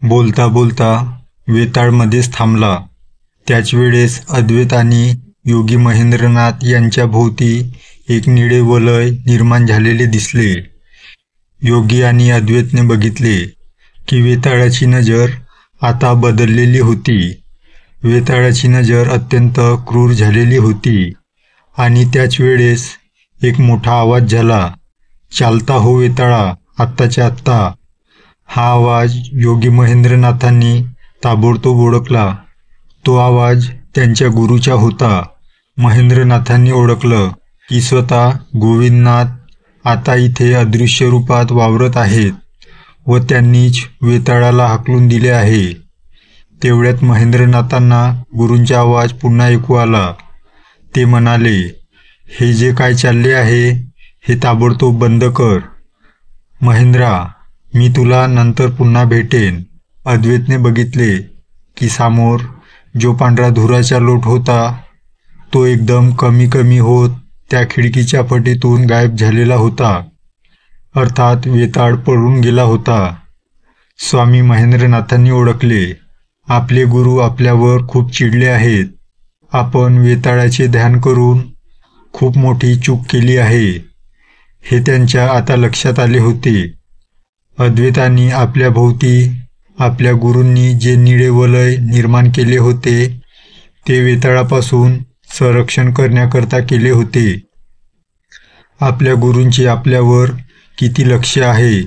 बोलता बोलता वेताळ मध्येच थांबला. त्याच वेळेस अद्वैत आणि योगी महेंद्रनाथ यांच्या भोवती एक निळे वलय निर्माण झालेले दिसले. योगी आणि अद्वैतने बघितले की वेताळाची नजर आता बदललेली होती. वेताळाची नजर अत्यंत क्रूर झालेली होती आणि त्याच वेळेस एक मोठा आवाज झाला, "चालता हो वेताळा, आत्ताच्या आत्ता." हा आवाज योगी महेंद्रनाथांनी ताबडतोब ओळखला. तो आवाज त्यांच्या गुरुचा होता. महेंद्रनाथांनी ओळखलं की स्वतः गोविंदनाथ आता इथे अदृश्य रूपात वावरत आहेत व त्यांनीच वेताळाला हाकलून दिले आहे. तेवढ्यात महेंद्रनाथांना गुरूंचा आवाज पुन्हा ऐकू आला. ते म्हणाले, "हे जे काय चालले आहे हे ताबडतोब बंद कर. महेंद्रा, मी तुला नंतर पुन्हा भेटेन." अद्वैतने बघितले की समोर जो पांढरा धुराचा लोट होता तो एकदम कमी कमी होत त्या खिडकीच्या फटीतून गायब झालेला होता. अर्थात वेताळ पळून गेला होता. स्वामी महेंद्रनाथांनी ओळखले, आपले गुरु आपल्यावर खूप चिडले आहेत. आपण वेताळाचे ध्यान करून खूप मोठी चूक केली आहे हे त्यांच्या आता लक्षात आले होते. अद्वैतांनी आपल्या भोवती आपल्या गुरूंनी जे निळे वलय निर्माण केले होते ते वेताळापासून संरक्षण करण्याकरता केले होते. आपल्या गुरूंचे आपल्यावर किती लक्ष आहे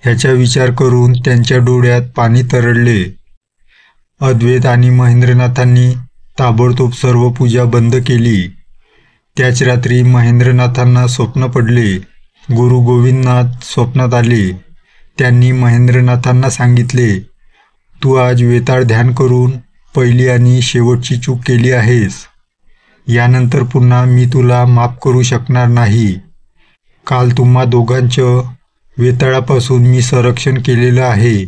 ह्याचा विचार करून त्यांच्या डोळ्यात पाणी तरळले. अद्वैत आणि महेंद्रनाथांनी ताबडतोब सर्व पूजा बंद केली. त्याच रात्री महेंद्रनाथांना स्वप्न पडले. गुरु गोविंदनाथ स्वप्नात आले. त्यांनी महेंद्रनाथांना सांगितले, "तू आज वेताळ ध्यान करून पहिली आणि शेवटची चूक केली आहेस. यानंतर पुन्हा मी तुला माफ करू शकणार नाही. काल तुम्हा दोघांचं वेताळापासून मी संरक्षण केलेलं आहे.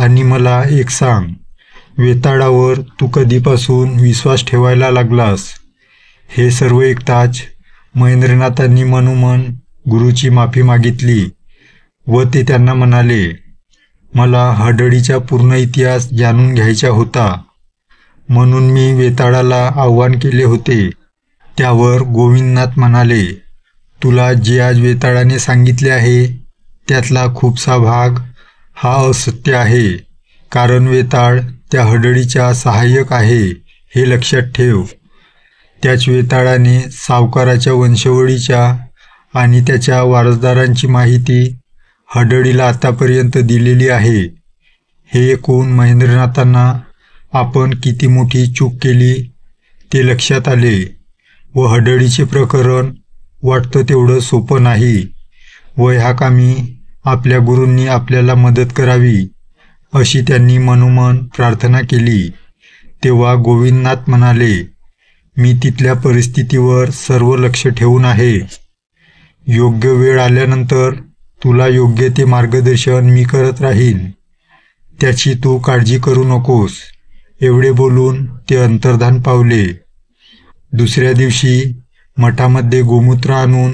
आणि मला एक सांग, वेताळावर तू कधीपासून विश्वास ठेवायला लागलास?" हे सर्व ऐकताच महेंद्रनाथांनी मनोमन गुरुची माफी मागितली व ते त्यांना म्हणाले, "मला हडळीचा पूर्ण इतिहास जाणून घ्यायचा होता, म्हणून मी वेताळाला आव्हान केले होते." त्यावर गोविंदनाथ म्हणाले, "तुला जे आज वेताळाने सांगितले आहे त्यातला खूपसा भाग हा असत्य आहे, कारण वेताळ त्या हडळीचा सहाय्यक आहे हे लक्षात ठेव." त्याच वेताळाने सावकाराच्या वंशवळीच्या आणि त्याच्या वारसदारांची माहिती हडळीला आतापर्यंत दिलेली आहे. हे ऐकून महेंद्रनाथांना आपण किती मोठी चूक केली ते लक्षात आले व हडळीचे प्रकरण वाटतं तेवढं सोपं नाही व ह्या कामी आपल्या गुरूंनी आपल्याला मदत करावी अशी त्यांनी मनोमन प्रार्थना केली. तेव्हा गोविंदनाथ म्हणाले, "मी तिथल्या परिस्थितीवर सर्व लक्ष ठेवून आहे. योग्य वेळ आल्यानंतर तुला योग्य ते मार्गदर्शन मी करत राहीन. त्याची तू काळजी करू नकोस." एवढे बोलून ते अंतर्धान पावले. दुसऱ्या दिवशी मठामध्ये गोमूत्र आणून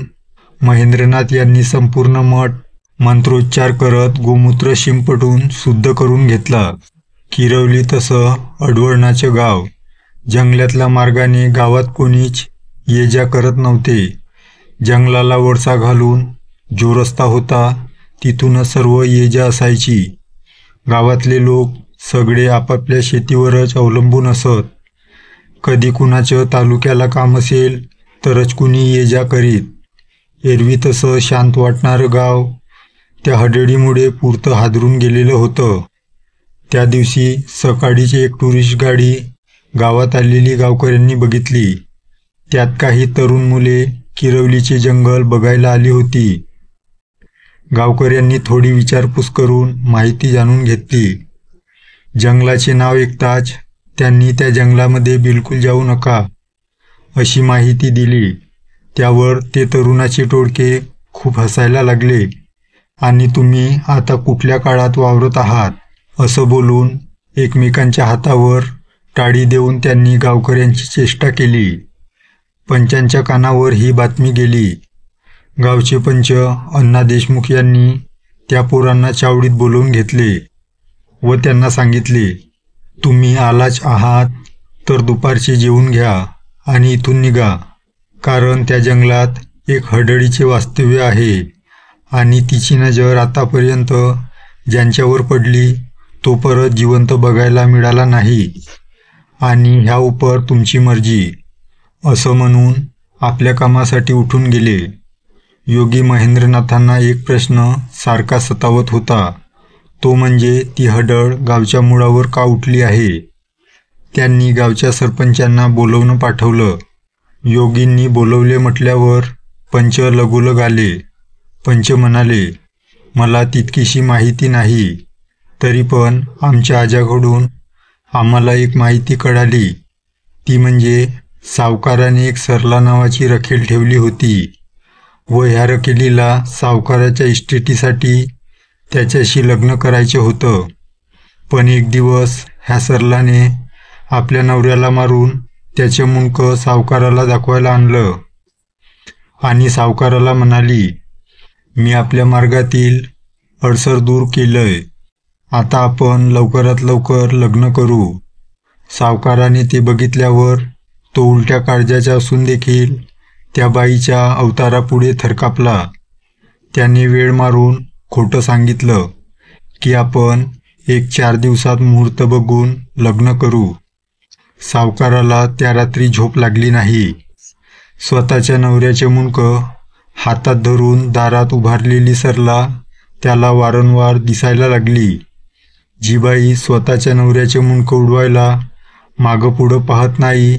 महेंद्रनाथ यांनी संपूर्ण मठ मंत्रोच्चार करत गोमूत्र शिंपटून शुद्ध करून घेतला. किरवली तसं अडवळणाचं गाव. जंगलातल्या मार्गाने गावात कोणीच ये जा करत नव्हते. जंगलाला वळसा घालून जो रस्ता होता तिथूनच सर्व ये जा असायची. गावातले लोक सगळे आपापल्या शेतीवरच अवलंबून असत. कधी कुणाचं तालुक्याला काम असेल तरच कुणी ये जा करीत. एरवी तसं शांत वाटणारं गाव त्या हडळीमुळे पुरतं हादरून गेलेलं होतं. त्या दिवशी सकाळीच एक टुरिस्ट गाडी गावात आलेली गावकऱ्यांनी बघितली. त्यात काही तरुण मुले किरवलीचे जंगल बघायला आली होती. गावकऱ्यांनी थोडी विचारपूस करून माहिती जाणून घेतली. जंगलाचे नाव ऐकताच त्यांनी त्या जंगलामध्ये बिलकुल जाऊ नका अशी माहिती दिली. त्यावर ते तरुणाचे टोळके खूप हसायला लागले आणि "तुम्ही आता कुठल्या काळात वावरत आहात" असं बोलून एकमेकांच्या हातावर टाळी देऊन त्यांनी गावकऱ्यांची चेष्टा केली. पंचांच्या कानावर ही बातमी गेली. गावचे पंच अण्णा देशमुख यांनी त्या पोरांना चावडीत बोलवून घेतले. व त्यांना सांगितले, तुम्ही आलाच आहात तर दुपारचे जेवून घ्या आणि इथून निघा, कारण त्या जंगलात एक हडळीचे वास्तव्य आहे आणि तिची नजर आतापर्यंत ज्यांच्यावर पडली तो परत जिवंत बघायला मिळाला नाही आणि ह्या उपर तुमची मर्जी, असं म्हणून आपल्या कामासाठी उठून गेले. योगी महेंद्रनाथांना एक प्रश्न सारखा सतावत होता, तो म्हणजे ती हडळ गावच्या मुळावर का उठली आहे. त्यांनी गावच्या सरपंचांना बोलवून पाठवलं. योगींनी बोलवले म्हटल्यावर पंच लगोलग आले. पंच म्हणाले, मला तितकीशी माहिती नाही, तरी पण आमच्या आजाकडून आम्हाला एक माहिती कळाली, ती म्हणजे सावकाराने एक सरला नावाची रखेल ठेवली होती व ह्या रखेलीला सावकाराच्या इस्टेटीसाठी त्याच्याशी लग्न करायचे होतं. पण एक दिवस ह्या सरलाने आपल्या नवऱ्याला मारून त्याचे मुंडकं सावकाराला दाखवायला आणलं आणि सावकाराला म्हणाली, मी आपल्या मार्गातील अडसर दूर केलंय, आता आपण लवकरात लवकर लग्न करू. सावकाराने ते बघितल्यावर तो उलट्या काळजाचा असून देखील त्या बाईच्या अवतारापुढे थरकापला. त्याने वेळ मारून खोटं सांगितलं की आपण 1-4 दिवसात मुहूर्त बघून लग्न करू. सावकाराला त्या रात्री झोप लागली नाही. स्वतःच्या नवऱ्याचे मुंडकं हातात धरून दारात उभारलेली सरला त्याला वारंवार दिसायला लागली. जी बाई स्वतःच्या नवऱ्याचे मुंडकं उडवायला मागं पुढं पाहत नाही,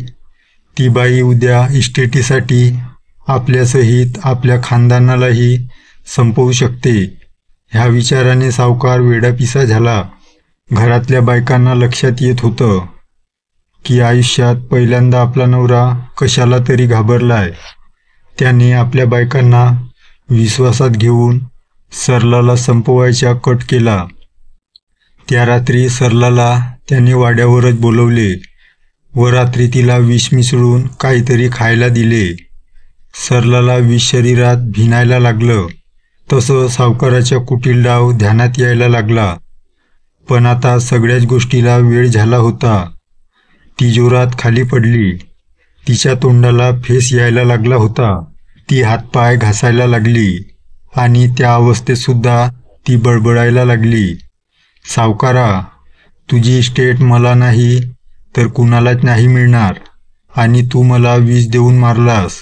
ती बाई उद्या इस्टेटीसाठी आपल्यासहित आपल्या खानदानालाही संपवू शकते. ह्या विचाराने सावकार वेडापिसा झाला. घरातल्या बायकांना लक्षात येत होतं की आयुष्यात पहिल्यांदा आपला नवरा कशाला तरी घाबरलाय. त्याने आपल्या बायकांना विश्वासात घेऊन सरलाला संपवायचा कट केला. त्या रात्री सरलाला त्याने वाड्यावरच बोलवले व रात्री तिला विष मिसळून काहीतरी खायला दिले. सरलाला विष शरीरात भिनायला लागलं. तसं सावकाराच्या कुटील डाव ध्यानात यायला लागला. पण आता सगळ्याच गोष्टीला वेळ झाला होता. ती जोरात खाली पडली. तिच्या तोंडाला फेस यायला लागला होता. ती हातपाय घासायला लागली आणि त्या अवस्थेतसुद्धा ती बडबडायला लागली, सावकारा, तुझी इस्टेट मला नाही तर कुणालाच नाही मिळणार आणि तू मला विष देऊन मारलास,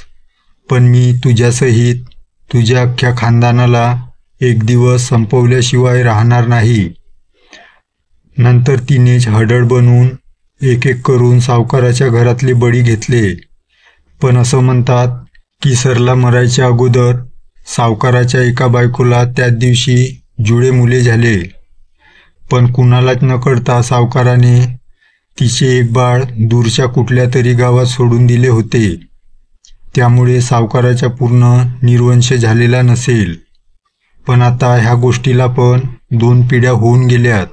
पण मी तुझ्यासहित तुझ्या अख्ख्या खानदानाला एक दिवस संपवल्याशिवाय राहणार नाही. नंतर तिनेच हडळ बनवून एक एक करून सावकाराच्या घरातले बळी घेतले. पण असं म्हणतात की सरला मरायच्या अगोदर सावकाराच्या एका बायकोला त्याच दिवशी जुळे मुले झाले. पण कुणालाच न कळता सावकाराने तिचे एक बाळ दूरच्या कुठल्या तरी गावात सोडून दिले होते. त्यामुळे सावकाराचा पूर्ण निर्वंश झालेला नसेल. पण आता ह्या गोष्टीला पण 2 पिढ्या होऊन गेल्यात.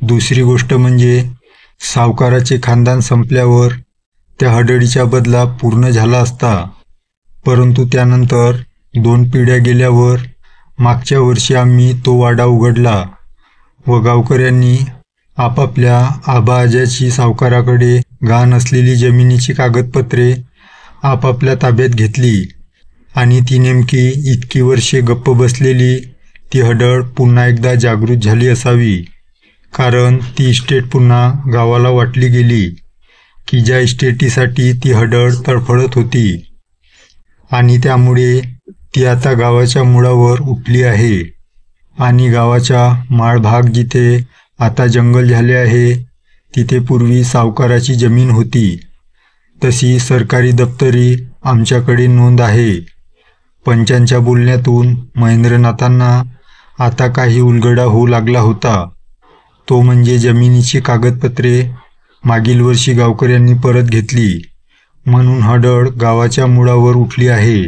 दुसरी गोष्ट म्हणजे सावकाराचे खानदान संपल्यावर त्या हडळीचा बदला पूर्ण झाला असता. परंतु त्यानंतर 2 पिढ्या गेल्यावर मागच्या वर्षी आम्ही तो वाडा उघडला व गावकऱ्यांनी आपापल्या आबाआज्याची सावकाराकडे गहाण असलेली जमिनीची कागदपत्रे आपापल्या ताब्यात घेतली आणि ती नेमकी इतकी वर्षे गप्प बसलेली ती हडळ पुन्हा एकदा जागृत झाली असावी. कारण ती इस्टेट पुन्हा गावाला वाटली गेली की ज्या इस्टेटीसाठी ती हडळ तडफडत होती आणि त्यामुळे ती आता गावाच्या मुळावर उठली आहे. आणि गावाचा माळभाग जिथे आता जंगल झाले आहे तिथे पूर्वी सावकाराची जमीन होती. तशी सरकारी दप्तरी आमच्याकडे नोंद आहे. पंचांच्या बोलण्यातून महेंद्रनाथांना आता काही उलगडा होऊ लागला होता. तो म्हणजे जमिनीची कागदपत्रे मागील वर्षी गावकऱ्यांनी परत घेतली म्हणून हडळ गावाच्या मुळावर उठली आहे.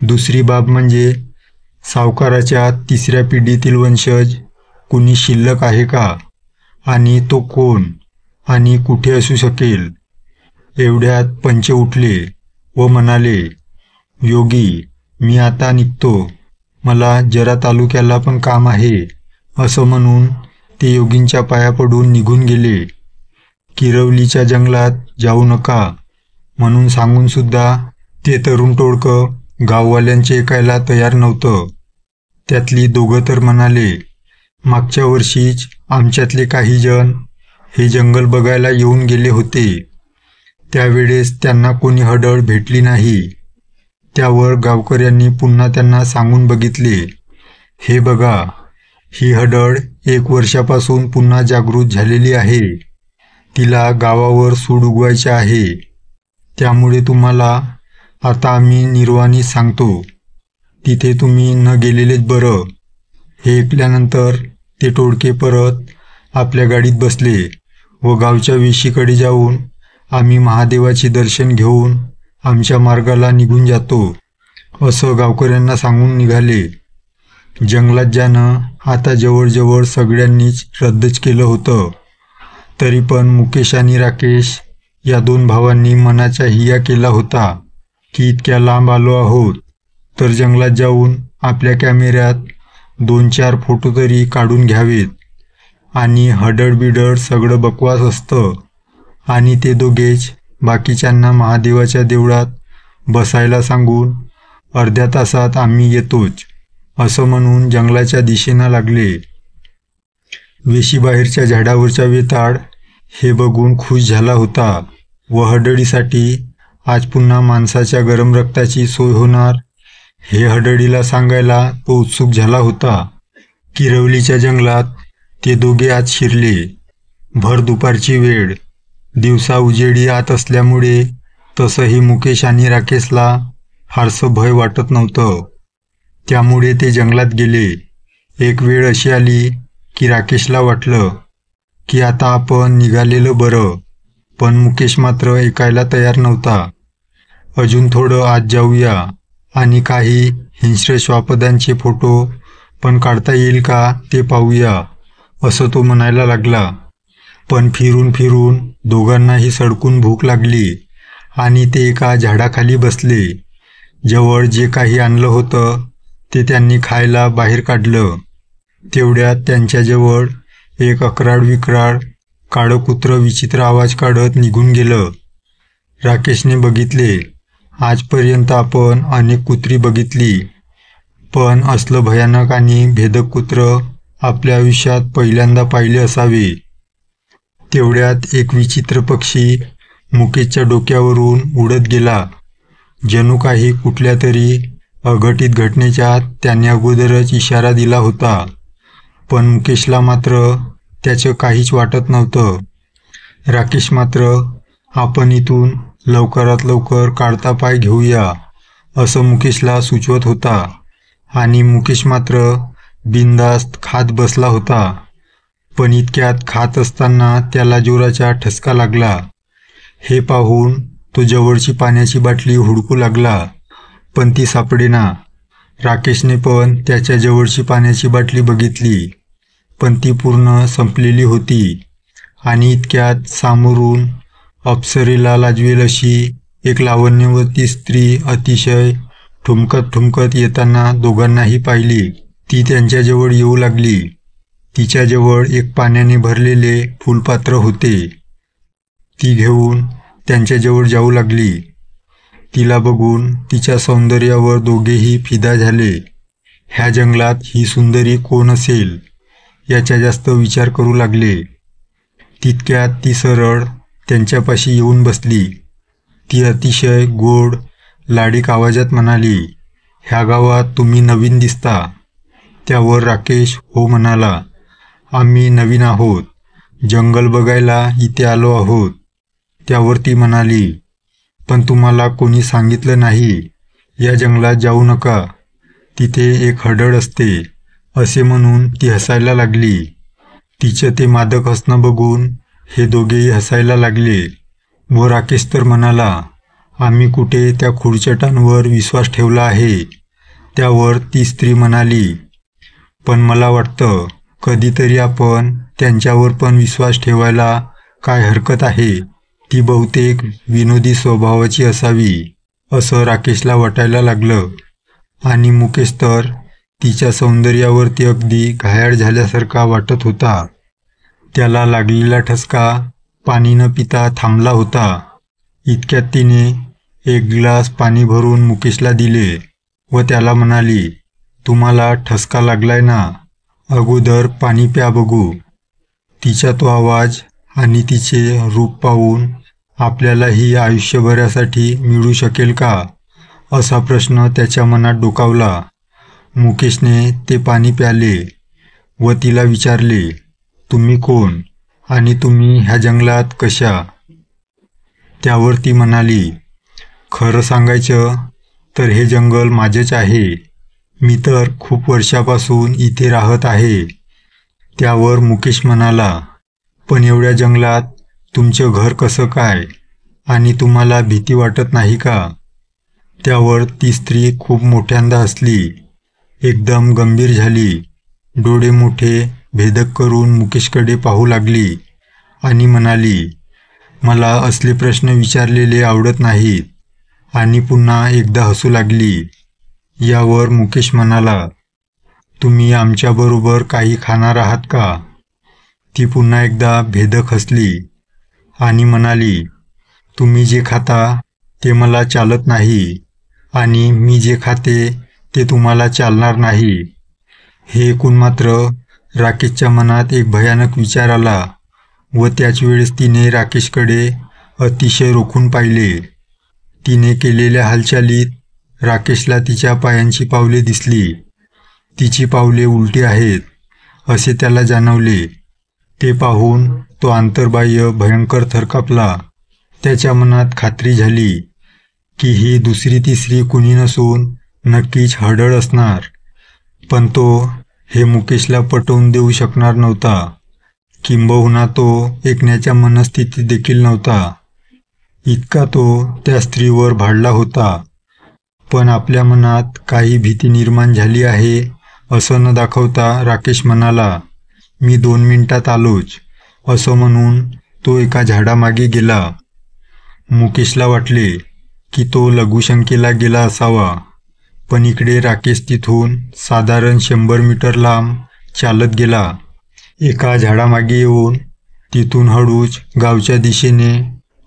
दुसरी बाब म्हणजे सावकाराच्या 3ऱ्या पिढीतील वंशज कुणी शिल्लक आहे का आणि तो कोण आणि कुठे असू शकेल. एवढ्यात पंच उठले व म्हणाले, योगी, मी आता निघतो, मला जरा तालुक्याला पण काम आहे. असं म्हणून ते योगींच्या पाया पडून निघून गेले. किरवलीच्या जंगलात जाऊ नका म्हणून सांगून सुद्धा ते तरुण टोळकं गाववाल्यांचे ऐकायला तयार नव्हतं. त्यातली दोघं तर म्हणाले, मागच्या वर्षीच आमच्यातले काही जण हे जंगल बघायला येऊन गेले होते. त्यावेळेस त्यांना कोणी हडळ भेटली नाही. त्यावर गावकऱ्यांनी पुन्हा त्यांना सांगून बघितले, हे बघा, ही हडळ 1 वर्षापासून पुन्हा जागृत झालेली आहे. तिला गावावर सूड उगवायचे आहे. त्यामुळे तुम्हाला आता आम्ही निर्वाणी सांगतो, तिथे तुम्ही न गेलेलेच बरं. हे ऐकल्यानंतर ते टोळके परत आपल्या गाडीत बसले व गावच्या वेशीकडे जाऊन आम्ही महादेवाचे दर्शन घेऊन आमच्या मार्गाला निघून जातो असं गावकऱ्यांना सांगून निघाले. जंगलात जाणं आता जवळजवळ सगळ्यांनीच रद्दच केलं होतं. तरी पण मुकेश आणि राकेश या 2 भावांनी मनाचा हिया केला होता की इतक्या लांब आलो आहोत तर जंगलात जाऊन आपल्या कॅमेऱ्यात 2-4 फोटो तरी काढून घ्यावेत. आणि हडळ-बिडळ सगळं बकवास असतं आणि ते दोघेच बाकीच्यांना महादेवाच्या देवळात बसायला सांगून अर्ध्या तासात आम्ही येतोच असं म्हणून जंगलाच्या दिशेनं लागले. वेशीबाहेरच्या झाडावरचा वेताळ हे बघून खुश झाला होता व हडळीसाठी आज पुन्हा माणसाच्या गरम रक्ताची सोय होणार हे हडळीला सांगायला तो उत्सुक झाला होता. किरवलीच्या जंगलात ते दोघे आज शिरले. भर दुपारची वेळ. दिवसा उजेडी आत असल्यामुळे तसंही मुकेश आणि राकेशला फारसं भय वाटत नव्हतं. त्यामुळे ते जंगलात गेले. एक वेळ अशी आली की राकेशला वाटलं की आता आपण निघालेलं बरं, पण मुकेश मात्र ऐकायला तयार नव्हता. अजून थोडं आत जाऊया आणि काही हिंस्र श्वापदांचे फोटो पण काढता येईल का ते पाहूया असं तो म्हणायला लागला. पण फिरून फिरून दोघांनाही सडकून भूक लागली आणि ते एका झाडाखाली बसले. जवळ जे काही आणलं होतं ते त्यांनी खायला बाहेर काढलं. तेवढ्यात त्यांच्याजवळ एक अकराळ-विक्राळ काळं कुत्रं विचित्र आवाज काढत निघून गेलं. राकेशने बघितले, आजपर्यंत आपण अनेक कुत्री बघितली, पण असलं भयानक आणि भेदक कुत्रं आपल्या आयुष्यात पहिल्यांदा पाहिले असावे. तेवढ्यात एक विचित्र पक्षी मुकेशच्या डोक्यावरून उडत गेला. जणू काही कुठल्या तरी अघटित घटनेच्या त्याने अगोदरच इशारा दिला होता. पण मुकेशला मात्र त्याचं काहीच वाटत नव्हतं. राकेश मात्र आपण इथून लवकरात लवकर काढता पाय घेऊया असं मुकेशला सुचवत होता आणि मुकेश मात्र बिनधास्त खात बसला होता. पण इतक्यात खात असताना त्याला जोराचा ठसका लागला. हे पाहून तो जवळची पाण्याची बाटली हुडकू लागला, पण ती सापडेना. राकेशने पण त्याच्या जवळची पाण्याची बाटली बघितली, पण ती पूर्ण संपलेली होती. आणि इतक्यात सामोरून अप्सरेला लाजवेल अशी एक लावण्यवती स्त्री अतिशय ठुमकत ठुमकत येताना दोघांनाही पाहिली. ती त्यांच्याजवळ येऊ लागली. तिच्याजवळ एक पाण्याने भरलेले फुलपात्र होते. ती घेऊन त्यांच्याजवळ जाऊ लागली. तिला बघून तिच्या सौंदर्यावर दोघेही फिदा झाले. ह्या जंगलात ही सुंदरी कोण असेल याचा जास्त विचार करू लागले. तितक्यात ती सरळ त्यांच्यापाशी येऊन बसली. ती अतिशय गोड लाडीक आवाजात म्हणाली, ह्या गावात तुम्ही नवीन दिसता. त्यावर राकेश हो म्हणाला. आम्ही नवीन आहोत, जंगल बघायला इथे आलो आहोत. त्यावर ती म्हणाली, पण तुम्हाला कोणी सांगितलं नाही या जंगलात जाऊ नका, तिथे एक हडळ असते असे म्हणून ती हसायला लागली. तिचं ते मादक हसणं बघून हे दोघेही हसायला लागले व राकेश तर म्हणाला, आम्ही कुठे त्या खुडचटांवर विश्वास ठेवला आहे. त्यावर ती स्त्री म्हणाली, पण मला वाटतं कधीतरी आपण त्यांच्यावर पण विश्वास ठेवायला काय हरकत आहे. ती बहुतेक विनोदी स्वभावाची असावी असं राकेशला वाटायला लागलं. आणि मुकेश तर तिच्या सौंदर्यावरती अगदी घायाळ झाल्यासारखा वाटत होता. त्याला लागलेला ठसका पाणी न पिता थांबला होता. इतक्यात तिने एक ग्लास पाणी भरून मुकेशला दिले व त्याला म्हणाली, तुम्हाला ठसका लागलाय ना, अगोदर पाणी प्या बघू. तिचा तो आवाज आणि तिचे रूप पाहून आपल्यालाही आयुष्यभरासाठी मिळू शकेल का, असा प्रश्न त्याच्या मनात डोकावला. मुकेशने ते पाणी प्याले व तिला विचारले, तुम्ही कोण आणि तुम्ही ह्या जंगलात कशा? त्यावर ती म्हणाली, खरं सांगायचं तर हे जंगल माझेच आहे. मी तर खूप वर्षापासून इथे राहत आहे. त्यावर मुकेश म्हणाला, पण एवढ्या जंगलात तुमचं घर कसं काय आणि तुम्हाला भीती वाटत नाही का? त्यावर ती स्त्री खूप मोठ्यांदा हसली, एकदम गंभीर झाली, डोळे मोठे भेदक करून मुकेशकडे पाहू लागली आणि म्हणाली, मला असले प्रश्न विचारलेले आवडत नाहीत, आणि पुन्हा एकदा हसू लागली. यावर मुकेश म्हणाला, तुम्ही आमच्याबरोबर काही खाणार आहात का? ती पुन्हा एकदा भेदक हसली आणि म्हणाली, तुम्ही जे खाता ते मला चालत नाही आणि मी जे खाते ते तुम्हाला चालणार नाही. हे ऐकून मात्र राकेशच्या मनात एक भयानक विचार आला व त्याच वेळेस तिने राकेशकडे अतिशय रोखून पाहिले. तिने केलेल्या हालचालीत राकेशला तिच्या पायांची पावले दिसली. तिची पावले उलटी आहेत असे त्याला जाणवले. ते पाहून तो अंतर्बाह्य भयंकर थरकापला. त्याच्या मनात खात्री झाली की ही दुसरी तिसरी कुणी नसून नक्कीच हडळ असणार, पण तो हे मुकेशला पटवून देऊ शकणार नव्हता. किंबहुना तो ऐकण्याच्या मनस्थितीत देखील नव्हता. इतका तो त्या स्त्रीवर भाळला होता. पण आपल्या मनात काही भीती निर्माण झाली आहे असं न दाखवता राकेश म्हणाला, मी 2 मिनिटात आलोच. असं म्हणून तो एका झाडामागे गेला. मुकेशला वाटले की तो लघुशंकेला गेला असावा, पण इकडे राकेश तिथून साधारण 100 मीटर लांब चालत गेला. एका झाडामागे येऊन तिथून हळूच गावच्या दिशेने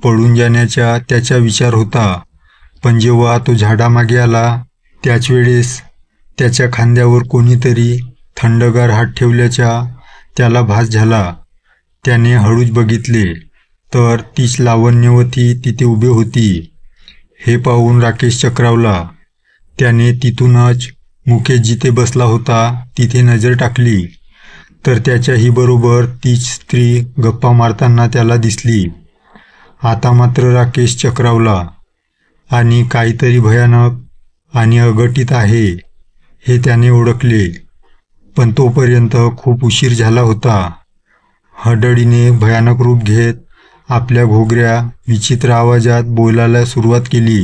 पळून जाण्याचा त्याचा विचार होता. पण जेव्हा तो झाडामागे आला त्याच वेळेस त्याच्या खांद्यावर कोणीतरी थंडगार हात ठेवल्याचा त्याला भास झाला. त्याने हळूच बघितले तर तीच लावण्यवती तिथे उभी होती. हे पाहून राकेश चक्रावला. त्याने तिथूनच मुकेश जिथे बसला होता तिथे नजर टाकली तर त्याच्याही बरोबर तीच स्त्री गप्पा मारताना त्याला दिसली. आता मात्र राकेश चक्रावला आणि काहीतरी भयानक आणि अघटित आहे हे त्याने ओळखले. पण तोपर्यंत खूप उशीर झाला होता. हडळीने भयानक रूप घेत आपल्या घोगऱ्या विचित्र आवाजात बोलायला सुरुवात केली,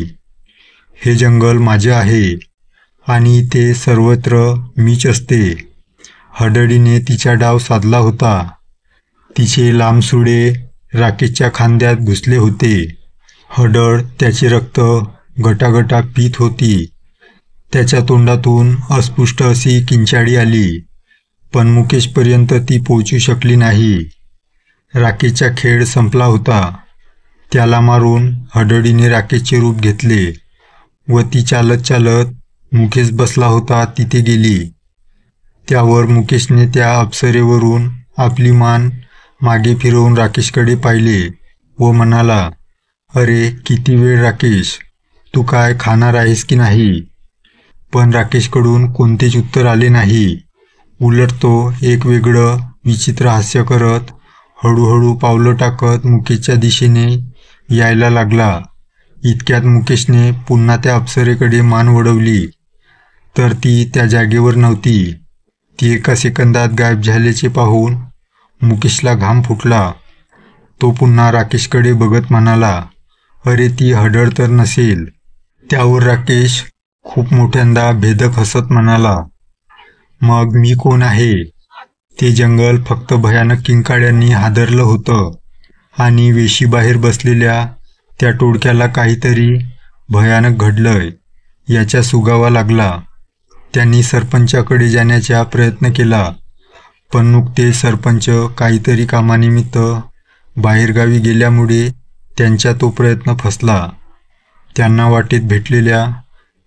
हे जंगल माझे आहे आणि इथे सर्वत्र मीच असते. हडळीने तिचा डाव साधला होता. तिचे लांब सुळे राकेशच्या खांद्यात घुसले होते. हडळ त्याचे रक्त गटागटा पीत होती. त्याच्या तोंडातून अस्पष्ट अशी किंचाळी आली, पण मुकेशपर्यंत ती पोहोचू शकली नाही. राकेशचा खेळ संपला होता. त्याला मारून हडळीने राकेशचे रूप घेतले व ती चालत चालत मुकेश बसला होता तिथे गेली. त्यावर मुकेशने त्या अप्सरेवरून आपली मान मागे फिरवून राकेशकडे पाहिले व म्हणाला, अरे किती वेळ राकेश, तू काय खाणार आहेस की नाही? पण राकेशकडून कोणतेच उत्तर आले नाही. उलट तो एक वेगळं विचित्र हास्य करत हळूहळू पावलं टाकत मुकेशच्या दिशेने यायला लागला. इतक्यात मुकेशने पुन्हा त्या अप्सरेकडे मान वळवली तर ती त्या जागेवर नव्हती. ती एका सेकंदात गायब झाल्याचे पाहून मुकेशला घाम फुटला. तो पुन्हा राकेशकडे बघत म्हणाला, अरे ती हडळ तर नसेल? त्यावर राकेश खूप मोठ्यांदा भेदक हसत म्हणाला, मग मी कोण आहे? ते जंगल फक्त भयानक किंकाळ्यांनी हादरलं होतं आणि वेशीबाहेर बसलेल्या त्या टोळक्याला काहीतरी भयानक घडलंय याचा सुगावा लागला. त्यांनी सरपंचाकडे जाण्याचा प्रयत्न केला, पण नुकतेच सरपंच काहीतरी कामानिमित्त बाहेरगावी गेल्यामुळे त्यांचा तो प्रयत्न फसला. त्यांना वाटेत भेटलेल्या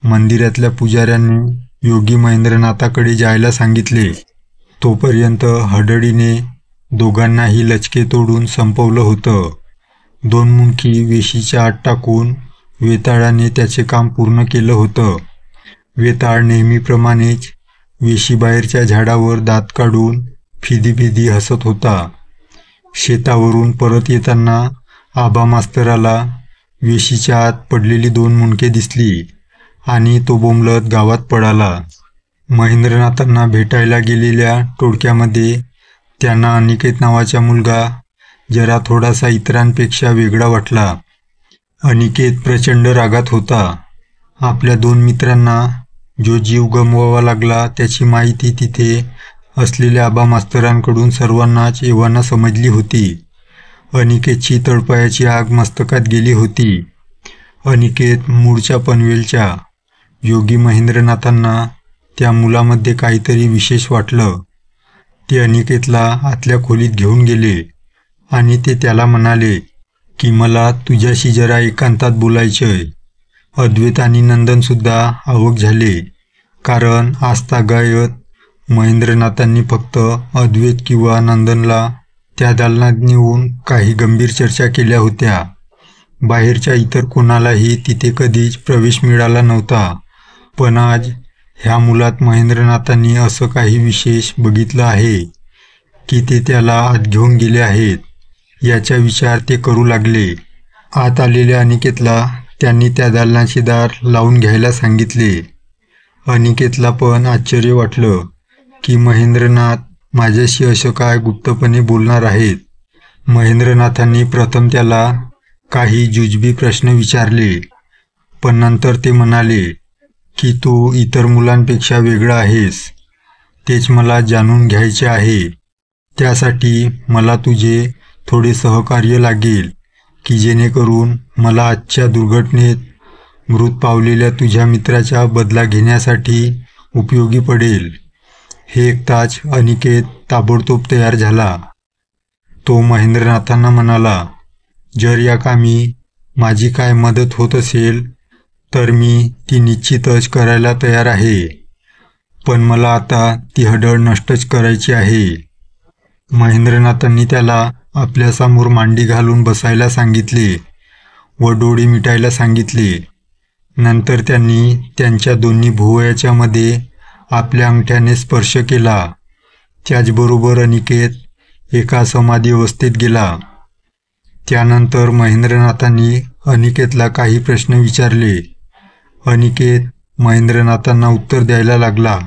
मंदिरातल्या पुजाऱ्यांनी योगी महेंद्रनाथाकडे जायला सांगितले. तोपर्यंत हडळीने दोघांनाही लचके तोडून संपवलं होतं. 2 मुंडकी वेशीच्या आत टाकून वेताळाने त्याचे काम पूर्ण केलं होतं. वेताळ नेहमीप्रमाणेच वेशीबाहेरच्या झाडावर दात काढून फिदी हसत होता. शेतावरून परत येताना आबा मास्तराला वेशीच्या आत पडलेली 2 मुंडके दिसली आणि तो बोंबलत गावात पळाला. महेंद्रनाथांना भेटायला गेलेल्या टोळक्यामध्ये त्यांना अनिकेत नावाचा मुलगा जरा थोडासा इतरांपेक्षा वेगळा वाटला. अनिकेत प्रचंड रागात होता. आपल्या 2 मित्रांना जो जीव गमवावा लागला त्याची माहिती तिथे असलेल्या आबा मास्तरांकडून सर्वांनाच एव्हाना समजली होती. अनिकेतची तळपायाची आग मस्तकात गेली होती. अनिकेत मूळच्या पनवेलच्या. योगी महेंद्रनाथांना त्या मुलामध्ये काहीतरी विशेष वाटलं. ते अनिकेतला आतल्या खोलीत घेऊन गेले आणि ते त्याला म्हणाले की मला तुझ्याशी जरा एकांतात बोलायचंय. अद्वैत आणि नंदनसुद्धा अवाक झाले, कारण आजतागायत महेंद्रनाथांनी फक्त अद्वैत किंवा नंदनला त्या दालनात नेऊन काही गंभीर चर्चा केल्या होत्या. बाहेरच्या इतर कोणालाही तिथे कधीच प्रवेश मिळाला नव्हता. पण आज ह्या मुलात महेंद्रनाथांनी असं काही विशेष बघितलं आहे की ते त्याला आत घेऊन गेले आहेत, याचा विचार ते करू लागले. आत आलेल्या अनिकेतला त्यांनी त्या दालनाचे दार लावून घ्यायला सांगितले. अनिकेतला पण आश्चर्य वाटलं की महेंद्रनाथ माझ्याशी असं काय गुप्तपणे बोलणार आहेत. महेंद्रनाथांनी प्रथम त्याला काही जुजबी प्रश्न विचारले, पण नंतर ते म्हणाले की तू इतर मुलांपेक्षा वेगळा आहेस. तेच मला जाणून घ्यायचे आहे. त्यासाठी मला तुझे थोडे सहकार्य लागेल की जेणेकरून मला आजच्या दुर्घटनेत मृत पावलेल्या तुझ्या मित्राचा बदला घेण्यासाठी उपयोगी पडेल. हे ऐकताच अनिकेत ताबडतोब तयार झाला. तो महेंद्रनाथांना म्हणाला, जर या कामी माझी काय मदत होत असेल तर मी ती निश्चितच करायला तयार आहे. पण मला आता ती हडळ नष्टच करायची आहे. महेंद्रनाथांनी त्याला आपल्यासमोर मांडी घालून बसायला सांगितले व डोळे मिटायला सांगितले. नंतर त्यांनी त्यांच्या दोन्ही भुवयाच्या मध्ये आपल्या अंगठ्याने स्पर्श केला. त्याचबरोबर अनिकेत एका समाधी अवस्थेत गेला. त्यानंतर महेंद्रनाथांनी अनिकेतला काही प्रश्न विचारले. अनिकेत महेंद्रनाथांना उत्तर द्यायला लागला.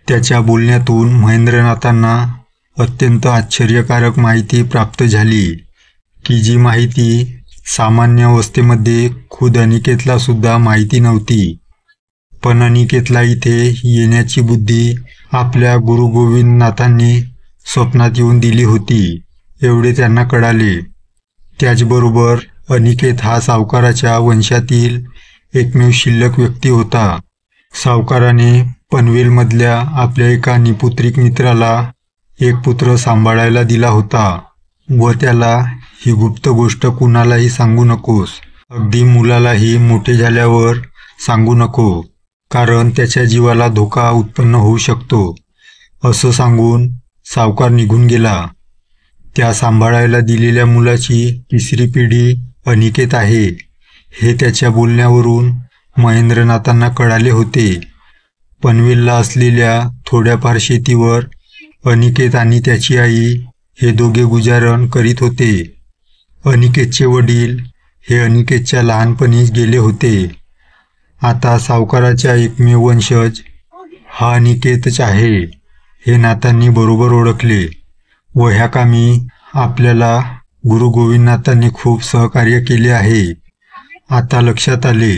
त्याच्या बोलण्यातून महेंद्रनाथांना अत्यंत आश्चर्यकारक माहिती प्राप्त झाली की जी माहिती सामान्य अवस्थेमध्ये खुद अनिकेतला सुद्धा माहिती नव्हती. पण अनिकेतला इथे येण्याची बुद्धी आपल्या गुरु गोविंदनाथांनी स्वप्नात येऊन दिली होती, एवढे त्यांना कळाले. त्याचबरोबर अनिकेत हा सावकाराच्या वंशातील एकमेव शिल्लक व्यक्ती होता. सावकाराने पनवेलमधल्या आपल्या एका निपुत्रिक मित्राला एक पुत्र सांभाळायला दिला होता व त्याला ही गुप्त गोष्ट कुणालाही सांगू नकोस, अगदी मुलालाही मोठे झाल्यावर सांगू नको, कारण त्याच्या जीवाला धोका उत्पन्न होऊ शकतो, असं सांगून सावकार निघून गेला. त्या सांभाळायला दिलेल्या मुलाची 3री पिढी अनिकेत आहे, हे त्याच्या बोलण्यावरून महेंद्रनाथांना कळाले होते. पनवेलला असलेल्या थोड्याफार शेतीवर अनिकेत आणि त्याची आई हे दोघे गुजारण करीत होते. अनिकेतचे वडील हे अनिकेतच्या लहानपणीच गेले होते. आता सावकाराचा एकमेव वंशज हा अनिकेतच आहे, हे नाथांनी बरोबर ओळखले व ह्या कामी आपल्याला गुरु गोविंदनाथांनी खूप सहकार्य केले आहे, आता लक्षात आले.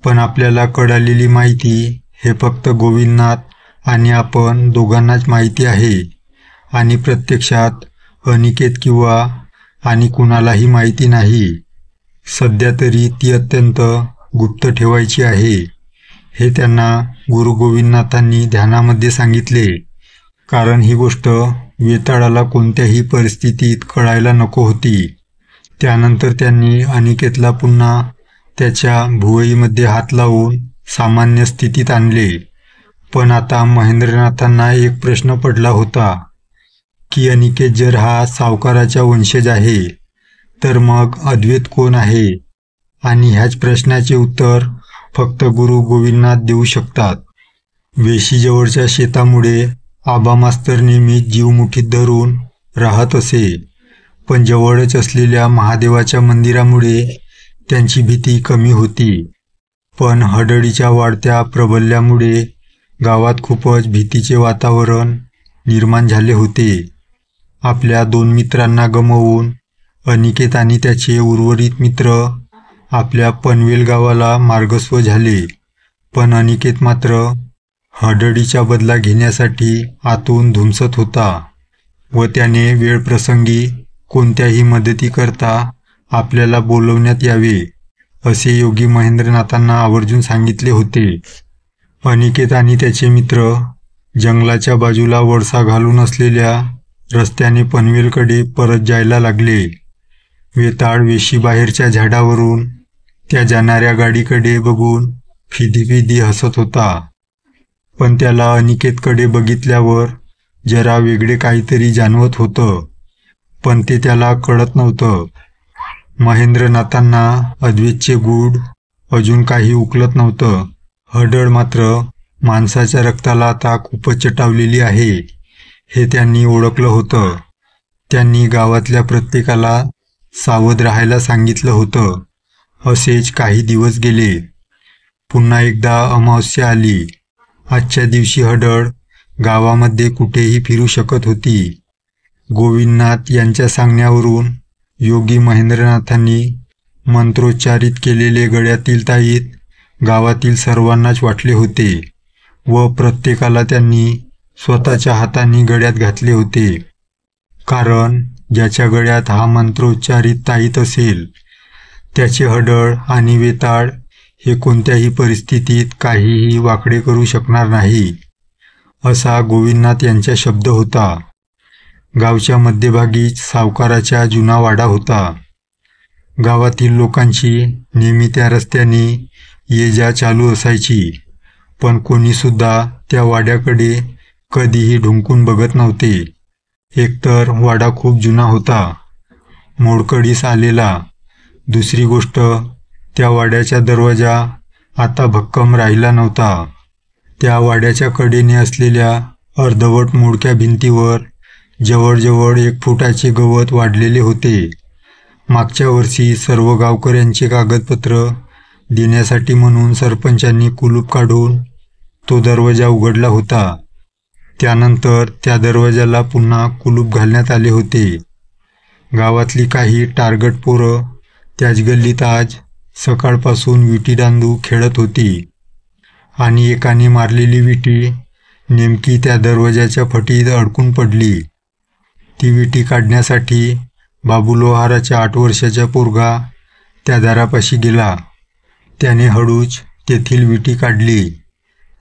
पण आपल्याला कळालेली माहिती हे फक्त गोविंदनाथ आणि आपण दोघांनाच माहिती आहे आणि प्रत्यक्षात अनिकेत किंवा आणि कुणालाही माहिती नाही. सध्या तरी ती अत्यंत गुप्त ठेवायची आहे, हे त्यांना गुरु गोविंदनाथांनी ध्यानामध्ये सांगितले. कारण ही गोष्ट वेताळाला कोणत्याही परिस्थितीत कळायला नको होती. त्यानंतर त्यांनी अनिकेतला पुन्हा त्याच्या भुवईमध्ये हात लावून सामान्य स्थितीत आणले. पण आता महेंद्रनाथांना एक प्रश्न पडला होता की अनिकेत जर हा सावकाराचा वंशज आहे तर मग अद्वैत कोण आहे? आणि ह्याच प्रश्नाचे उत्तर फक्त गुरु गोविंदनाथ देऊ शकतात. वेशीजवळच्या शेतामुळे आबा मास्तर नेहमी जीव मुठीत धरून राहत असे, पण जवळच असलेल्या महादेवाच्या मंदिरामुळे त्यांची भीती कमी होती. पण हडळीच्या वाढत्या प्रबल्यामुळे गावात खूपच भीतीचे वातावरण निर्माण झाले होते. आपल्या 2 मित्रांना गमावून अनिकेत आणि त्याचे उर्वरित मित्र आपल्या पनवेल गावाला मार्गस्थ झाले. पण अनिकेत मात्र हडळीचा बदला घेण्यासाठी आतून धुमसत होता व त्याने वेळप्रसंगी कोणत्याही मदतीकरता आपल्याला बोलवण्यात यावे असे योगी महेंद्रनाथांना आवर्जून सांगितले होते. अनिकेत आणि त्याचे मित्र जंगलाच्या बाजूला वळसा घालून असलेल्या रस्त्याने पनवेलकडे परत जायला लागले. वेताळ वेशीबाहेरच्या झाडावरून त्या जाणाऱ्या गाडीकडे बघून फिदी हसत होता. पण त्याला अनिकेतकडे बघितल्यावर जरा वेगळे काहीतरी जाणवत होतं, पण ते त्याला कळत नव्हतं. महेंद्रनाथांना अद्वैतचे गूढ अजून काही उकलत नव्हतं. हडळ मात्र माणसाच्या रक्ताला आता खूपच चटावलेली आहे हे त्यांनी ओळखलं होतं. त्यांनी गावातल्या प्रत्येकाला सावध राहायला सांगितलं होतं. असेच काही दिवस गेले. पुन्हा एकदा अमावस्या आली. आजच्या दिवशी हडळ गावामध्ये कुठेही फिरू शकत होती. गोविंदनाथ यांच्या सांगण्यावरून योगी महेंद्रनाथांनी मंत्रोच्चारित केलेले गळ्यातील ताईत गावातील सर्वांनाच वाटले होते व प्रत्येकाला त्यांनी स्वतःच्या हाताने गळ्यात घातले होते. कारण ज्याच्या गळ्यात हा मंत्रोच्चारित ताईत असेल त्याचे हडळ आणि वेताळ हे कोणत्याही परिस्थितीत काहीही वाकडे करू शकणार नाही, असा गोविंदनाथ यांचा शब्द होता. गावच्या मध्यभागीच सावकाराचा जुना वाडा होता. गावातील लोकांची नेहमी त्या रस्त्याने ये जा चालू असायची, पण कोणीसुद्धा त्या वाड्याकडे कधीही ढुंकून बघत नव्हते. एकतर वाडा खूप जुना होता, मोडकळीस आलेला. दुसरी गोष्ट, त्या वाड्याचा दरवाजा आता भक्कम राहिला नव्हता. त्या वाड्याच्या कडेने असलेल्या अर्धवट मोडक्या भिंतीवर जवळजवळ 1 फुटाचे गवत वाढलेले होते. मागच्या वर्षी सर्व गावकऱ्यांचे कागदपत्र देण्यासाठी म्हणून सरपंचांनी कुलूप काढून तो दरवाजा उघडला होता. त्यानंतर त्या दरवाजाला पुन्हा कुलूप घालण्यात आले होते. गावातली काही टारगट पोरं त्याच गल्लीत आज सकाळपासून विटीदांडू खेळत होती आणि एकाने मारलेली विटी नेमकी त्या दरवाजाच्या फटीत अडकून पडली. ती विटी काढण्यासाठी बाबू लोहाराच्या 8 वर्षाचा पोरगा त्या दारापाशी गेला. त्याने हळूच तेथील विटी काढली.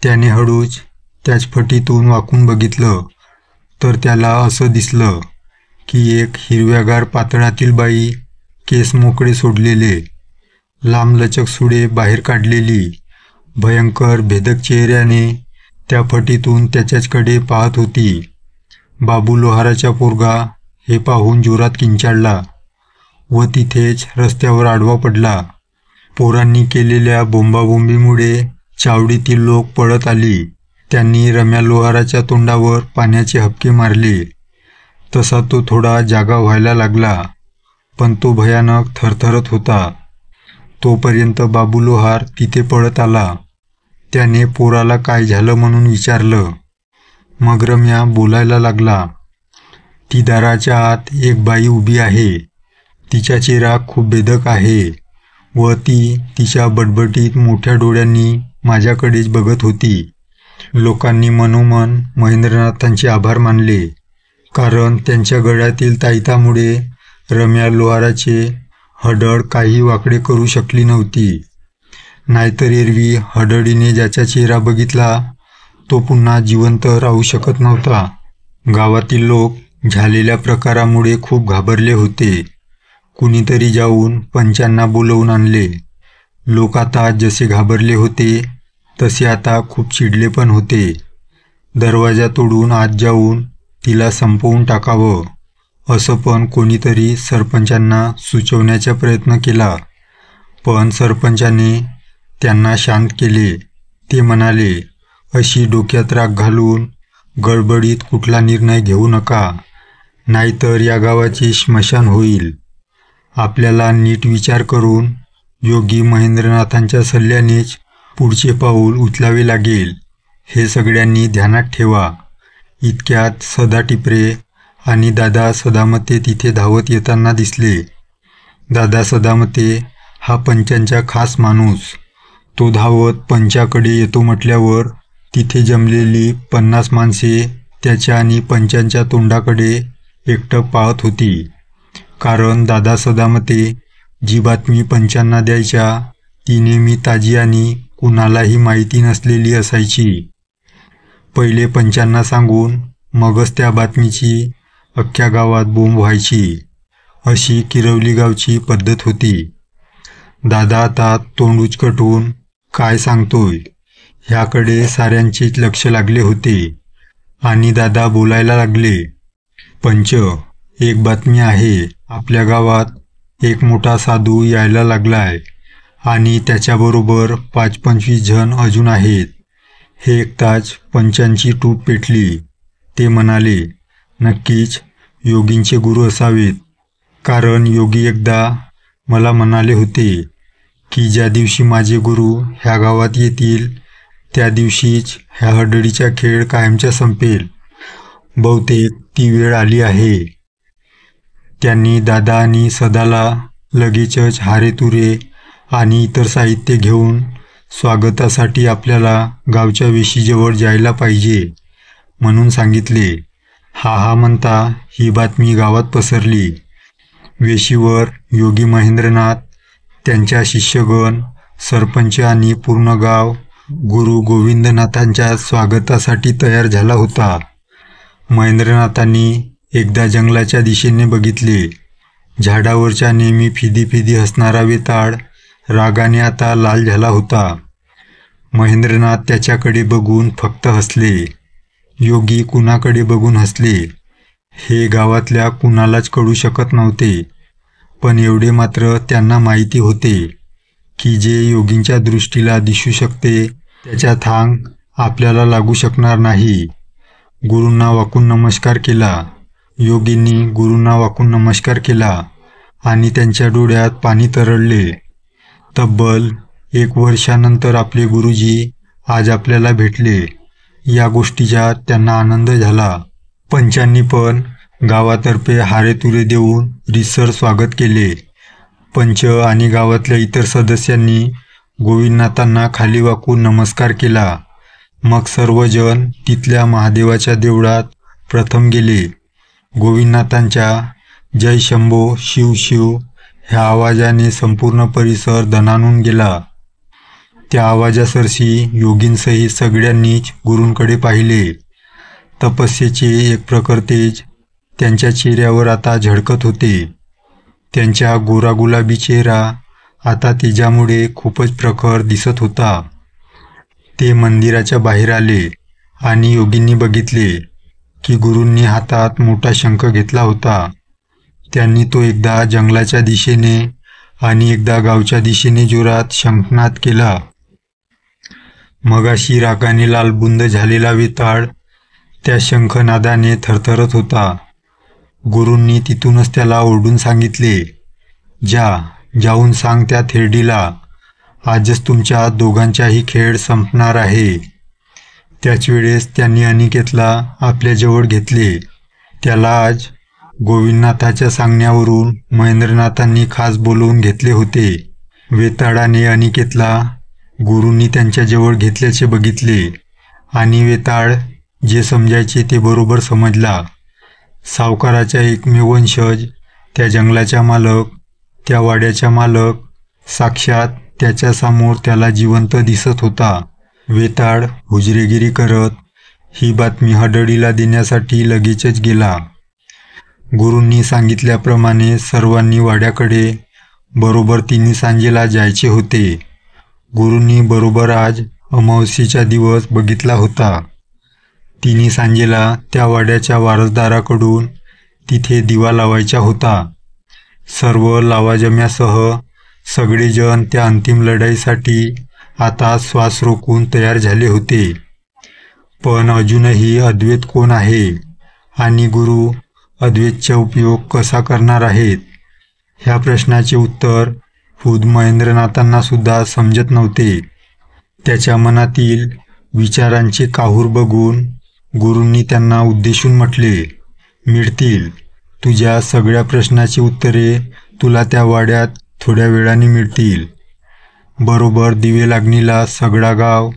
त्याने हळूच त्याच फटीतून वाकून बघितलं तर त्याला असं दिसलं की एक हिरव्यागार पातळातील बाई, केस मोकळे सोडलेले, लांबलचक सुडे बाहेर काढलेली, भयंकर भेदक चेहऱ्याने त्या फटीतून त्याच्याचकडे पाहत होती. बाबू लोहाराचा पोरगा हे पाहून जोरात किंचाळला व तिथेच रस्त्यावर आडवा पडला. पोरांनी केलेल्या बोंबाबोंबीमुळे चावडीतील लोक पळत आली. त्यांनी रम्या लोहाराच्या तोंडावर पाण्याचे हबके मारले. तसा तो थोडा जागा व्हायला लागला, पण तो भयानक थरथरत होता. तोपर्यंत बाबू लोहार तिथे पळत आला. त्याने पोराला काय झालं म्हणून विचारलं. मग रम्या बोलायला लागला. ती दाराच्या आत एक बाई उभी आहे. तिचा चेहरा खूप बेधक आहे व ती तिच्या बटबटीत मोठ्या डोळ्यांनी माझ्याकडेच बघत होती. लोकांनी मनोमन महेंद्रनाथांचे आभार मानले, कारण त्यांच्या गळ्यातील ताईतामुळे रम्या लोहाराचे हडळ काही वाकडे करू शकली नव्हती. नाहीतर एरवी हडळीने ज्याचा चेहरा बघितला तो पुन्हा जिवंत राहू शकत नव्हता. गावातील लोक झालेल्या प्रकारामुळे खूप घाबरले होते. कुणीतरी जाऊन पंचांना बोलवून आणले. लोक आता जसे घाबरले होते तसे आता खूप चिडले पण होते. दरवाजा तोडून आत जाऊन तिला संपवून टाकावं असं पण कोणीतरी सरपंचांना सुचवण्याचा प्रयत्न केला. पण सरपंचाने त्यांना शांत केले. ते म्हणाले, अशी डोक्यात राग घालून गडबडीत कुठला निर्णय घेऊ नका, नाहीतर या गावाचे स्मशान होईल. आपल्याला नीट विचार करून योगी महेंद्रनाथांच्या सल्ल्यानेच पुढचे पाऊल उचलावे लागेल, हे सगळ्यांनी ध्यानात ठेवा. इतक्यात सदा टिपरे आणि दादा सदामते तिथे धावत येताना दिसले. दादा सदामते हा पंचांचा खास माणूस. तो धावत पंचाकडे येतो म्हटल्यावर तिथे जमलेली 50 माणसे त्याच्या आणि पंचांच्या तोंडाकडे एकटक पाहत होती. कारण दादा सदामते जी बातमी पंचांना द्यायच्या ती नेहमी ताजी आणि कुणालाही माहिती नसलेली असायची. पहिले पंचांना सांगून मगच त्या बातमीची अख्ख्या गावात बोंब व्हायची, अशी किरवली गावची पद्धत होती. दादा आता तोंड उचकटून काय सांगतोय ह्याकडे साऱ्यांचेच लक्ष लागले होते आणि दादा बोलायला लागले. पंच, एक बातमी आहे. आपल्या गावात एक मोठा साधू यायला लागलाय आणि त्याच्याबरोबर 5-25 जण अजून आहेत. हे ऐकताच पंचांची टूप पेटली. ते म्हणाले, नक्कीच योगींचे गुरु असावेत. कारण योगी एकदा मला म्हणाले होते की ज्या दिवशी माझे गुरु ह्या गावात येतील त्या दिवशीच ह्या हडळीचा खेळ कायमचा संपेल. बहुतेक ती वेळ आली आहे. त्यांनी दादा आणि सदाला लगेचच हारेतुरे आणि इतर साहित्य घेऊन स्वागतासाठी आपल्याला गावच्या वेशीजवळ जायला पाहिजे म्हणून सांगितले. हा म्हणता ही बातमी गावात पसरली. वेशीवर योगी महेंद्रनाथ, त्यांच्या शिष्यगण, सरपंच आणि पूर्ण गाव गुरु गोविंदनाथांच्या स्वागतासाठी तयार झाला होता. महेंद्रनाथांनी एकदा जंगलाच्या दिशेने बघितले. झाडावरच्या नेहमी फिदी हसणारा वेताळ रागाने आता लाल झाला होता. महेंद्रनाथ त्याच्याकडे बघून फक्त हसले. योगी कुणाकडे बघून हसले हे गावातल्या कुणालाच कळू शकत नव्हते. पण एवढे मात्र त्यांना माहिती होते की जे योगींच्या दृष्टीला दिसू शकते त्याचा थांग आपल्याला लागू शकणार नाही. गुरूंना वाकून नमस्कार केला. योगींनी गुरूंना वाकून नमस्कार केला आणि त्यांच्या डोळ्यात पाणी तरळले. तब्बल 1 वर्षानंतर आपले गुरुजी आज आपल्याला भेटले या गोष्टीचा त्यांना आनंद झाला. पंचांनी पण गावातर्फे हारेतुरे देऊन रीतसर स्वागत केले. पंच आणि गावातल्या इतर सदस्यांनी गोविंदनाथांना खाली वाकून नमस्कार केला. मग सर्वजण तिथल्या महादेवाच्या देवळात प्रथम गेले. गोविंदनाथांच्या जय शंभो शिव शिव ह्या आवाजाने संपूर्ण परिसर दणाणून गेला. त्या आवाजासरशी योगींसहित सगळ्यांनीच गुरूंकडे पाहिले. तपस्येचे एक प्रखर तेज त्यांच्या चेहऱ्यावर आता झळकत होते. त्यांचा गोरा गुलाबी चेहरा आता तेजामुळे खूपच प्रखर दिसत होता. ते मंदिराच्या बाहेर आले आणि योगींनी बघितले की गुरूंनी हातात मोठा शंख घेतला होता. त्यांनी तो एकदा जंगलाच्या दिशेने आणि एकदा गावच्या दिशेने जोरात शंखनाद केला. मगाशी रागाने लालबुंद झालेला वेताळ त्या शंखनादाने थरथरत होता. गुरूंनी तिथूनच त्याला ओरडून सांगितले, जाऊन सांग त्या थेरडीला, आजच तुमच्या दोघांचाही खेळ संपणार आहे. त्याच वेळेस त्यांनी अनिकेतला आपल्याजवळ घेतले. त्याला आज गोविंदनाथाच्या सांगण्यावरून महेंद्रनाथांनी खास बोलवून घेतले होते. वेताळाने अनिकेतला गुरूंनी त्यांच्याजवळ घेतल्याचे बघितले आणि वेताळ जे समजायचे ते बरोबर समजला. सावकाराचा एकमेव वंशज, त्या जंगलाचा मालक, त्या वाड्याचा मालक साक्षात त्याच्यासमोर त्याला जिवंत दिसत होता. वेताळ हुजरेगिरी करत ही बातमी हडळीला देण्यासाठी लगेचच गेला. गुरूंनी सांगितल्याप्रमाणे सर्वांनी वाड्याकडे बरोबर 3 सांजेला जायचे होते. गुरूंनी बरोबर आज अमावस्येचा दिवस बघितला होता. 3 सांजेला त्या वाड्याच्या वारसदाराकडून तिथे दिवा लावायचा होता. सर्व लावाजम्यासह सगळेजण त्या अंतिम लढाईसाठी आता श्वास रोखून तयार झाले होते. पण अजूनही अद्वैत कोण आहे आणि गुरु अद्वैतचा उपयोग कसा करणार आहेत, ह्या प्रश्नाचे उत्तर खुद महेंद्रनाथांना सुद्धा समजत नव्हते. त्याच्या मनातील विचारांचे काहूर बघून गुरूंनी त्यांना उद्देशून म्हटले, मिळतील. तुझ्या सगळ्या प्रश्नाची उत्तरे तुला त्या वाड्यात थोड्या वेळाने मिळतील. बरोबर दिवे लागणीला सगळा गाव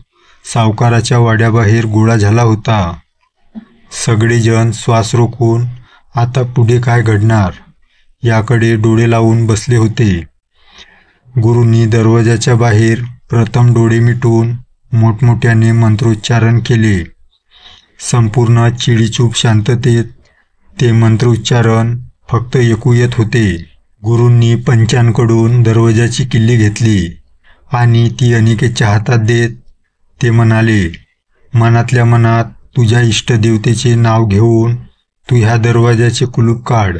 सावकाराच्या वाड्याबाहेर गोळा झाला होता. सगळेजण श्वास रोखून आता पुढे काय घडणार याकडे डोळे लावून बसले होते. गुरूंनी दरवाजाच्या बाहेर प्रथम डोळे मिटून मोठमोठ्याने मंत्रोच्चारण केले. संपूर्ण चिडीचूप शांततेत ते मंत्रोच्चारण फक्त ऐकू येत होते. गुरूंनी पंचांकडून दरवाजाची किल्ली घेतली आणि ती अनिकेतच्या हातात देत ते म्हणाले, मनातल्या मनात तुझ्या इष्टदेवतेचे नाव घेऊन तू ह्या दरवाजाचे कुलूप काढ.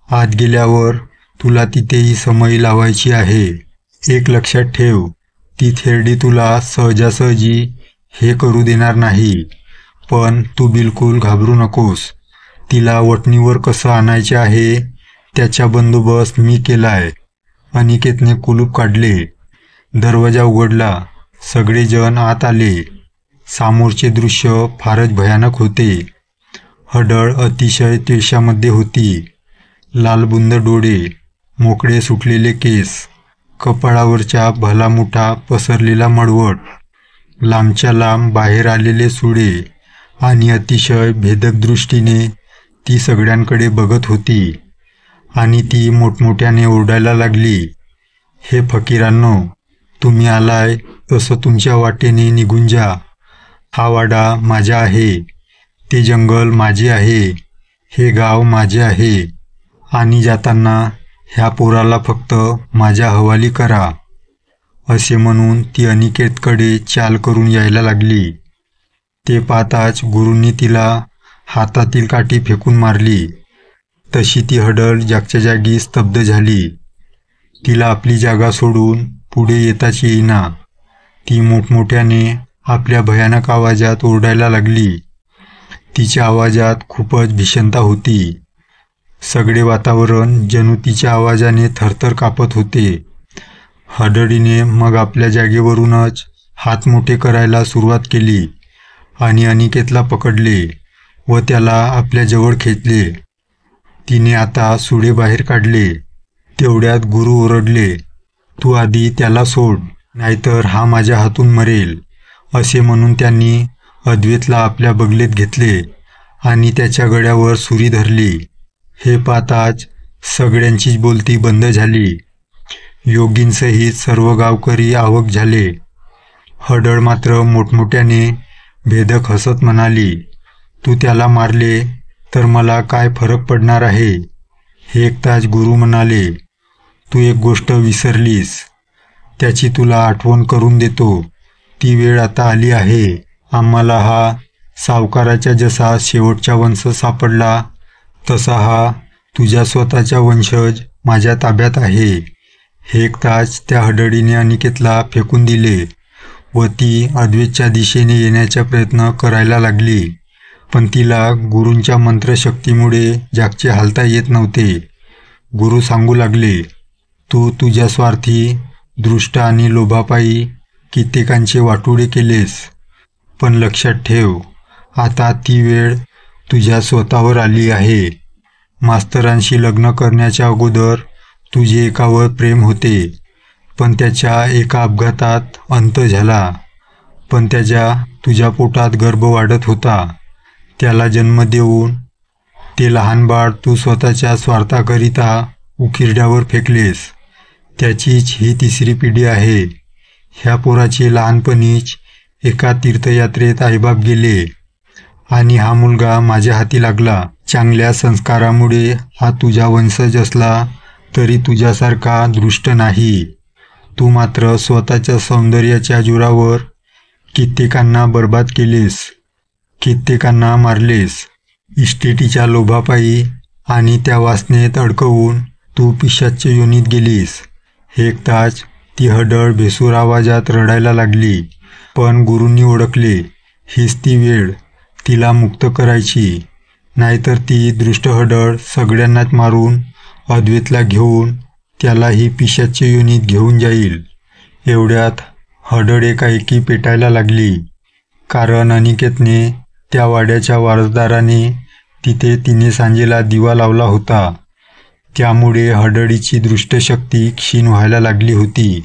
आत गेल्यावर तुला तिथेही समई लावायची आहे. एक लक्षात ठेव, ती थेरडी तुला सहजासहजी हे करू देणार नाही. पण तू बिलकुल घाबरू नकोस. तिला वटणीवर कसं आणायचे आहे त्याचा बंदोबस्त मी केलाय. अनिकेतने कुलूप काढले. दरवाजा उघडला. सगळेजण आत आले. समोरचे दृश्य फारच भयानक होते. हडळ अतिशय त्वेषामध्ये होती. लालबुंद डोळे, मोकळे सुटलेले केस, कपाळावरच्या भलामोठा पसरलेला मळवट, लांबच्या लांब बाहेर आलेले सुळे आणि अतिशय भेदक दृष्टीने ती सगळ्यांकडे बघत होती. आणि ती मोठमोठ्याने ओरडायला लागली, हे फकीरांनो, तुम्ही आलाय तसं तुमच्या वाटेने निघून जा. हा वाडा माझा आहे, ते जंगल माझे आहे, हे गाव माझे आहे आणि जाताना ह्या पोराला फक्त माझ्या हवाली करा. असे म्हणून ती अनिकेतकडे चाल करून यायला लागली. ते पाहताच गुरूंनी तिला हातातील काठी फेकून मारली. तशी ती हडळ जागच्या जागी स्तब्ध झाली. तिला आपली जागा सोडून पुढे येताच येईना. ती मोठमोठ्याने आपल्या भयानक आवाजात ओरडायला लागली. तिच्या आवाजात खूपच भीषणता होती. सगळे वातावरण जणू तिच्या आवाजाने थरथर कापत होते. हडळीने मग आपल्या जागेवरूनच हात मोठे करायला सुरुवात केली आणि अनिकेतला पकडले व त्याला आपल्या जवळ खेचले. तिने आता सुळे बाहेर काढले. तेवढ्यात गुरु ओरडले, तू आधी त्याला सोड, नाहीतर हा माझ्या हातून मरेल. असे म्हणून त्यांनी अद्वैतला आपल्या बगलेत घेतले आणि त्याच्या गळ्यावर सुरी धरली. हे पाहताच सगळ्यांचीच बोलती बंद झाली. योगींसहित सर्व गावकरी आवक झाले. हडळ मात्र मोठमोठ्याने भेदक हसत म्हणाली, तू त्याला मारले तर मला काय फरक पडणार आहे. हे ऐकताच गुरु म्हणाले, तू एक गोष्ट विसरलीस, त्याची तुला आठवण करून देतो. ती वेळ आता आली आहे. आम्हाला हा सावकाराच्या जसा शेवटचा वंश सापडला तसा हा तुझ्या स्वतःचा वंशज माझ्या ताब्यात आहे. हे ऐकताच त्या हडळीने अनिकेतला फेकून दिले व ती अद्वैतच्या दिशेने येण्याचा प्रयत्न करायला लागली. पण तिला गुरूंच्या मंत्रशक्तीमुळे जागचे हालता येत नव्हते. गुरु सांगू लागले, तू तुझ्या स्वार्थी दृष्ट आणि लोभापायी कित्येकांचे वाटोळे केलेस. पण लक्षात ठेव, आता ती वेळ तुझ्या स्वतःवर आली आहे. मास्तरांशी लग्न करण्याच्या अगोदर तुझे एकावर प्रेम होते, पण त्याच्या एका अपघातात अंत झाला. पण तुझ्या पोटात गर्भ वाढत होता. त्याला जन्म देऊन ते लहान बाळ तू स्वतःच्या स्वार्थाकरिता उकिरड्यावर फेकलेस. त्याचीच ही 3री पिढी आहे. ह्या पोराचे लहानपणीच एका तीर्थयात्रेत आईबाप गेले आणि हा मुलगा माझ्या हाती लागला. चांगल्या संस्कारामुळे हा तुझा वंशज असला तरी तुझ्यासारखा दृष्ट नाही. तू मात्र स्वतःच्या सौंदर्याच्या जोरावर कित्येकांना बर्बाद केलेस, कित्येकांना मारलेस. इस्टेटीच्या लोभापायी आणि त्या वासनेत अडकवून तू पिशाच्य योनीत गेलीस. एकदाच ती हडळ भेसूर आवाजात रडायला लागली. पण गुरूंनी ओळखले, हीच ती वेळ तिला मुक्त करायची, नाहीतर ती दृष्ट हडळ सगळ्यांनाच मारून अद्वैतला घेऊन त्यालाही पिशाच्य योनीत घेऊन जाईल. एवढ्यात हडळ एकाएकी पेटायला लागली, कारण अनिकेतने, त्या वाड्याच्या वारसदाराने, तिथे तिने सांजेला दिवा लावला होता. त्यामुळे हडळीची दृष्टशक्ती क्षीण व्हायला लागली होती.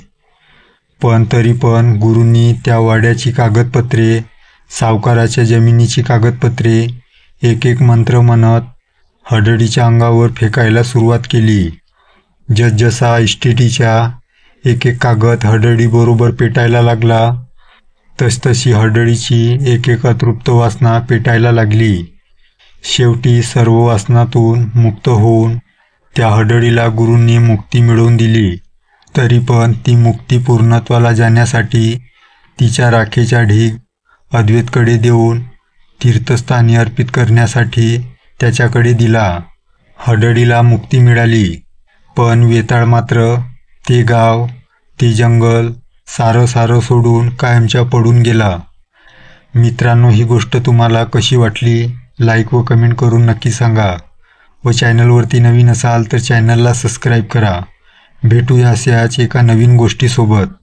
पण तरी पण गुरूंनी त्या वाड्याची कागदपत्रे, सावकाराच्या जमिनीची कागदपत्रे एक एक मंत्र म्हणत हडळीच्या अंगावर फेकायला सुरुवात केली. जसजसा इस्टेटीच्या एक एक कागद हडळीबरोबर पेटायला लागला, तसतशी हडळीची एक एक अतृप्त वासना पेटायला लागली. शेवटी सर्व वासनातून मुक्त होऊन त्या हडळीला गुरूंनी मुक्ती मिळवून दिली. तरी पण ती मुक्ती पूर्णत्वाला जाण्यासाठी तिच्या राखेचा ढीग अद्वैतकडे देऊन तीर्थस्थानी अर्पित करण्यासाठी त्याच्याकडे दिला. हडळीला मुक्ती मिळाली, पण वेताळ मात्र ते गाव, ते जंगल सारं सोडून कायमच्या पडून गेला. मित्रांनो, ही गोष्ट तुम्हाला कशी वाटली लाईक व कमेंट करून नक्की सांगा. व चॅनलवरती नवीन असाल तर चॅनलला सबस्क्राईब करा. भेटूया अशाच एका नवीन गोष्टीसोबत.